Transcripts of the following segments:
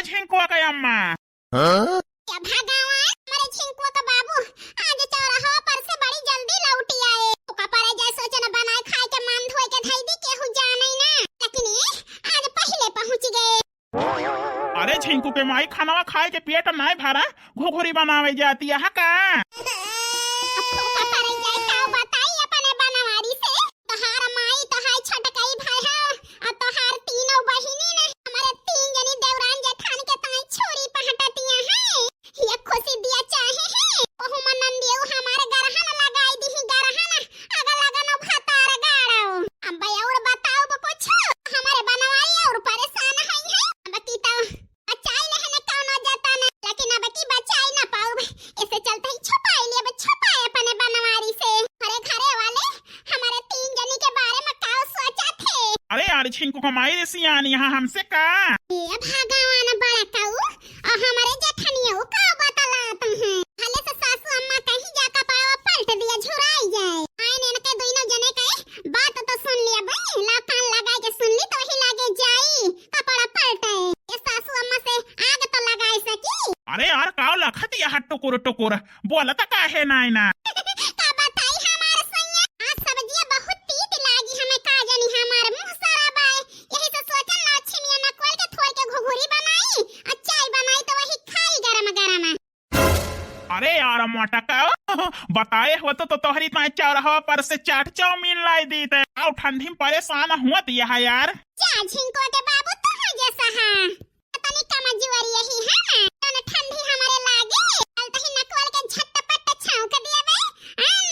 झिंकुआ के अम्मा। क्या भगवान हमारे झिंकुआ का बाबू आज चौराहा पर से बड़ी जल्दी लौटी आए। ओका परे जाय सोचन बनाए खाए के मन धोए के धई दी केहू जाने ना, लेकिन आज पहले पहुंच गए। अरे झिंकू के माई खाना खाए के पेट नहीं भरा, घुघुरी बनावे जाती है का? ओका परे जाय का बताई अपने बनवारी से तोहार माई तोहार छटकई भाई है और तोहार तीनों बहिनी ने हमारे तीन जनी देवरान जेठान के ताई छोरी पहटतिया है। ये खुशी दिया चाहे है ओहु मनन दियो हमारे गरहन लगाई दी गरहन अगर लगनो भतार गाड़ो। अब और बताओ कुछ हमारे बनवाई और परेशान है अब की तो बचाई नहीं कौनो जाता न, लेकिन अब की बचाई ना पाऊ इससे चलते ही छुपाई ले छुपाए अपने बनवारी से। अरे घरे वाले हमारे तीन जनी के बारे में क्या सोचा थे? अरे यार झिंकू को माई सियानी यहाँ हमसे का? ये भगवान बड़ा काऊ और हमारे जेठनिया का बतलाते हैं भले से सासू अम्मा कहीं जाकर पावा पलट दिया झुराई जाए। आने इनके दोनों जने के बात तो सुन लिया भाई, लाकान लगाए के सुन ली तो ही लागे जाई कपड़ा पलटे। ये सासू अम्मा से आग तो लगाई सकी। अरे यार का लखत यहाँ टुकुर टुकुर बोलता का है नाई ना? का बताई हमारे सैया आज सब्जियां बहुत तीत लागी हमें का जानी हमारे मुंह सराब आए। यही तो सोचन लक्ष्मी ने कोल के थोड़ के घुघुरी बनाई और चाय बनाई तो वही खाई गरम गरम। अरे यार मोटा का बताए हो तो तोहरी ताई चौराहा पर से चाट चाउमीन लाई दी थे और ठंडी में परेशान हुआ थी यार। क्या झिंको के बाबू तो है जैसा है पता नहीं कमजोरी यही है ना तो ठंडी हमारे लागे कल तो ही नकवल के झटपट छौंक दिया बे।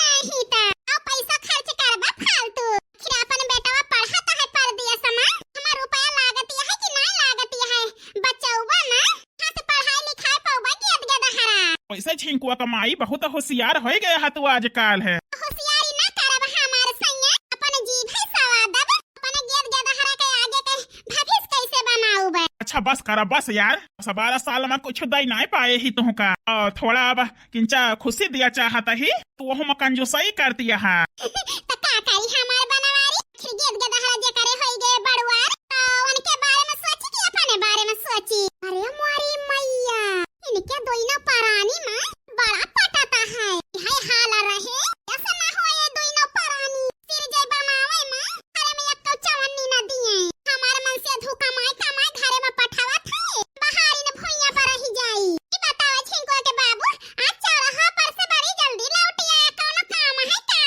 नहीं तो अब पैसा खर्च करबा फालतू फिर अपन बेटावा पढ़ाता है पर दिया समा हमार रुपया लागत है कि नहीं लागत है बचाऊबा ना हां से पढ़ाई लिखाई पाऊबा कि अदगे दहरा। वैसे झिंकुआ का माई बहुत होशियार हो गया है तू आजकल है। होशियारी ना करब हमार सैया अपन जीभ है सवादब अपन गेद गदहरा के आगे के भविष्य कैसे बनाऊ बे। अच्छा बस करा बस यार, 12 साल में कुछ दई नहीं पाए ही तुमका थोड़ा अब किंचा खुशी दिया चाहता ही तू वह मकान जो सही कर दिया है। तो का करी हमार बनवारी फिर गेद गदहरा जे करे होई गे बड़वार तो उनके बारे में सोची कि अपने बारे में सोची। अरे मोरी मैया इनके दोइनो परानी में बड़ा पटाता है हाल रहे ऐसा ना हो ये दोइनो परानी सिर जे बनावे में अरे मैं एक तो चवन्नी न दिए हमारे मन से धोखा माय कमाय घरे में पठावा थे बहारी न भुइया पर रही जाई। ई बताओ झिंको के बाबू आज चौराहा पर से बड़ी जल्दी लौटी आया कौन काम है का?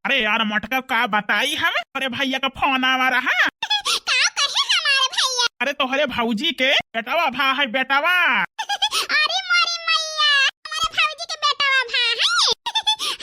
अरे यार मटका का बताई हमें अरे भैया का फोन आवा रहा। का कहे हमारे भैया? अरे तोहरे भौजी के बेटावा भा है बेटावा। अरे मोरी मैया हमारे भौजी के बेटावा भा है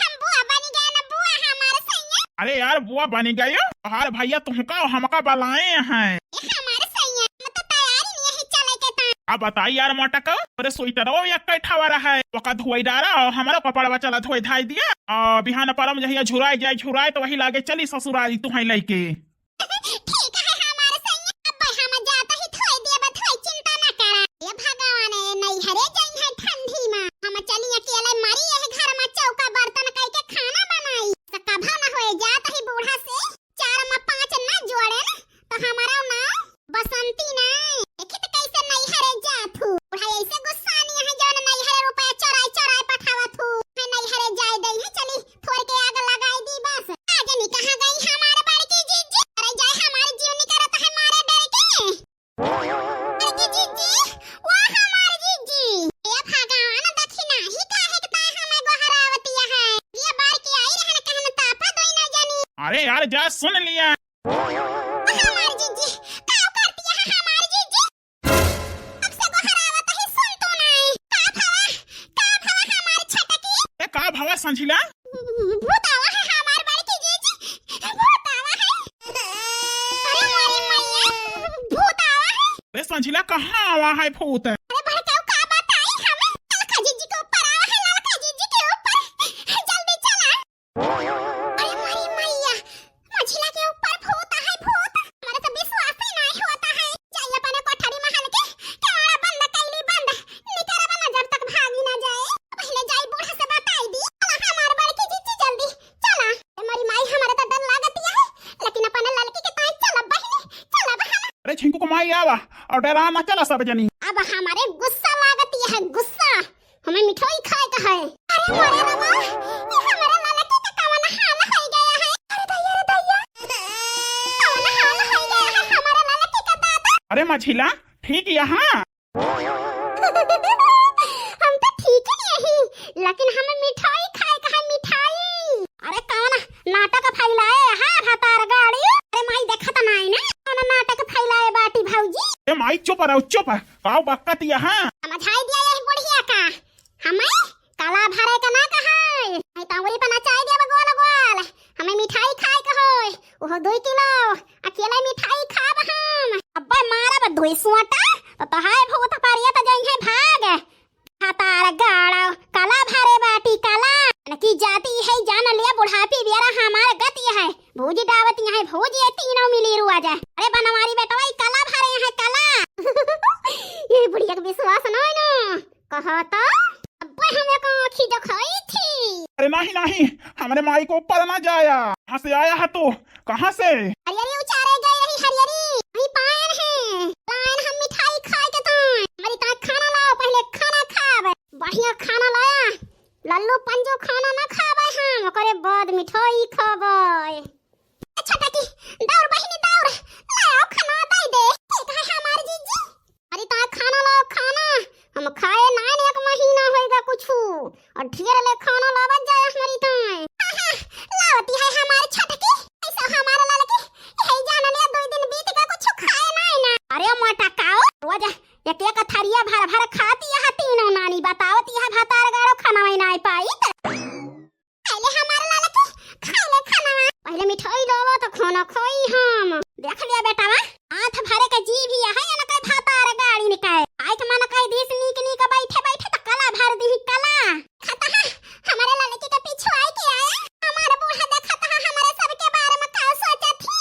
हम बुआ बन गए ना बुआ हमारे सैया। अरे यार बुआ बनी गई हर भैया तुमका हमका बलाए हैं। हमारे सैया मैं तो तैयारी नहीं है चले के ता। अब बताई यार मटका अरे स्वेटर या कैठा रहा है ओका धोई डारा और हमारा कपड़ा चला धोई धाई दिया और बिहान परम जहिया झुराई जाए झुराए तो वही लागे चली ससुराली तुम्हें लेके। ठीक है हमारे सैया अब हम जाता ही धोई दिए बधोई चिंता ना करा। ये भगवान नहीं हरे जाई है ठंडी में हम चली अकेले मरी है घर में चौका बर्तन कई के खाना बनाई तो कभा ना होए जात ही बूढ़ा से 4 में 5 ना जोड़े तो हमारा नाम बसंती नहीं देखी तो कैसे नहीं हरे जात हूं बूढ़ा ऐसे गुस्सा नहीं है जौन नहीं हरे रुपया चोराई चोराई पठावत हूं मैं नहीं हरे जाए दई है चली थोड़ के आग लगाई दी बस। आज नहीं कहां गई हमारे बड़की जीजी अरे जाए हमारी जीवनी करत है मारे डर के बड़की जीजी वो हमारी जीजी ये भगवान दक्षिणा ही काहे के ताय हमें गोहरावती है ये बार की आई रहन कहन तापा दोई ना जानी। अरे यार जा सुन लिया हमारी जीजी का करती है हमारी जीजी अब से गोहरावत ही सुन तो नहीं का भवा हमारी छटकी का भवा संझिला भूतावा है हमार बड़की जीजी भूतावा है। अरे मोरी मैया भूतावा है। अरे संझिला कहाँ आवा है भूत? अरे भड़काऊ का बताई हमें ललका जीजी के ऊपर आवा है ललका जीजी के ऊपर जल्दी चला। अरे मोरी मैया मछला के ऊपर भूत है भूत हमारे तो विश्वास ही नहीं होता है। चाहिए अपने कोठरी में हल के केवाड़ा बंद कैली बंद निकरा बना जब तक भागी ना जाए पहले जाई बूढ़ा से बताई दी हमार बड़की जीजी जल्दी चला। मोरी माई हमारे तो डर लागत है लेकिन अपन ललकी के ताई चला बहिनी चला बहन। अरे झिंकू को माई आवा और डरा ना चला सब जनी। अब अब हमारे गुस्सा लागती है गुस्सा, हमें मिठाई खाए का है। अरे मोरे रवा, ये हमारा ललकी का कवन हाल हो गया है। अरे दैया कवन हाल हो गया है हमारा ललकी का दादा। अरे मझिला ठीक यहाँ हम तो ठीक ही नहीं, लेकिन हमें मिठाई खाए का है मिठाई। अरे कौन नाटक फैलाए है हतार गाड़ी? अरे माई देखा तो नहीं ना कौन नाटक फैलाए बाटी भौजी। ए माई चुप रहो चुप, काऊ बक्कत यहाँ समझाई दिया यही बुढ़िया का, हमें काला भरे का ना कहा, नहीं तांगुरी पर नचाई दिया गोल गोल। हमें मिठाई खाए का होय, ओहो 2 किलो अकेले मिठाई खाब हम। अब्बे मारा बा 2 सोटा तो हाय भूत पारिया तो जाई है भाग। हतार गाड़ा काला भरे बाटी काला की जाती है जान लिया बुढ़ापी बियारा हमारे गति है। भूजी दावत है भूजी तीनों मिली रुआ जाए। अरे बनवारी बेटा वही काला भरे है काला। ये बुढ़िया का विश्वास नहीं ना कहा तो अब्बे हमें को आँखी दिखाई थी। अरे नहीं हमारे माई को ऊपर ना जाया। कहाँ से आया है तू, कहाँ से? हरियरी उचारे गए रही हरियरी, वही पायन है पायन। हम मिठाई खाए के तो हमारी ता खाना लाओ, पहले खाना खाब। बढ़िया खाना लाया, लल्लू पंजो खाना ना खाबे हम, ओकरे बाद मिठाई खाबे। अच्छा की दौड़ बहिनी दौड़ लाओ खाना दे दे। ठीक है हमार जीजी, अरे ता खाना लाओ खाना, हम खाए ना 1 महीना होएगा कुछ और ढेर ले खाना लावा जाए हमारी ताई। लावती है हमारे छटकी, ऐसा हमारा ललकी यही जान लिया 2 दिन बीत गए कुछ खाए ना। अरे मोटा काओ रोज एक थरिया भर खाती है तीनों नानी, बतावती है भातार गाड़ो खाना में नहीं पाई। पहले हमारा ललकी खा ले खाना, पहले मिठाई लावा तो खाना खाई हम। देख लिया बेटा हाथ भरे के जी भी है ना कई भातार गाड़ी निकाय आई के मन कई दिस नीक बैठे तो कला भर दी कला खाता है। हमारे ललकी के पीछे आई के आया, हमारा बूढ़ा देखा था हमारे सबके बारे में क्या सोचा थी।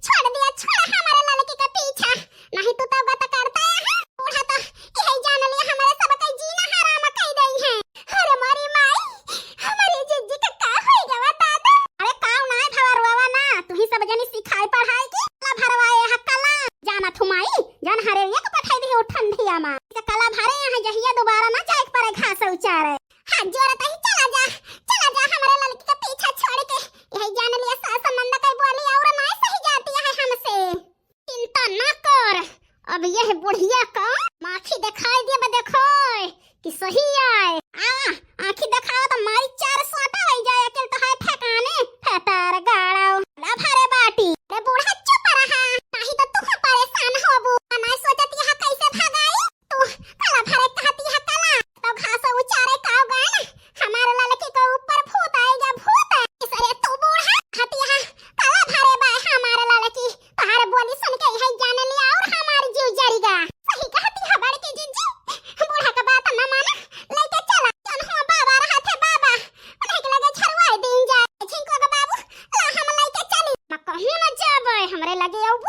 छोड़ दिया छोड़ हमारे ललकी के पीछा, नहीं तू तो गत करता है बूढ़ा तो यही जान लिया हमारे सब का जीना हराम कह दई है। अरे मारी माई हमारी जिज्जी का का होई गवा दादा। अरे काऊ ना भवरवा ना, तू ही सब जनी सिखाई पढ़ाई की कला भरवाए है कला। जाना थुमाई जान हरे एक पठाई दी ठंडिया में कला भरे है जहिया दोबारा ना जाए पड़े घास उचारे। हाथ जोड़ता ही चला जा हमारे लड़की का पीछा छोड़ के, यही जान लिया सास नंदा कई बोली और ना सही जाती है हमसे। चिंता ना कर, अब यह बुढ़िया का आँखी दिखाई दिया देखो कि सही आए। आँखी दिखाओ तो मारी 4 सोटा हो जाए अकेल तो है ठिकाने फतार गाड़ो ला भरे बाटी। अरे बूढ़ा चुप रहा, नहीं तो तू परेशान होबू। ना सोचती है कैसे भगाई तू कला भरे कहती है कला तो घास उचारे काव गए ना हमारे ललकी के ऊपर भूत आएगा भूत। इसरे तू बूढ़ा कहती है कला भरे बा हमारे ललकी, तोहरे बोली सुन के यही जाने लिया और हमारी जीव जरेगा। सही कहती है बड़की जीजी, बूढ़ा का बात न माना लेके चला जन हो बाबा रहा थे बाबा उन्हें के लगे छरवाई दिन जाए छिंको के बाबू ला हम लेके चली। मैं कहूं न जाबे हमरे लगे अब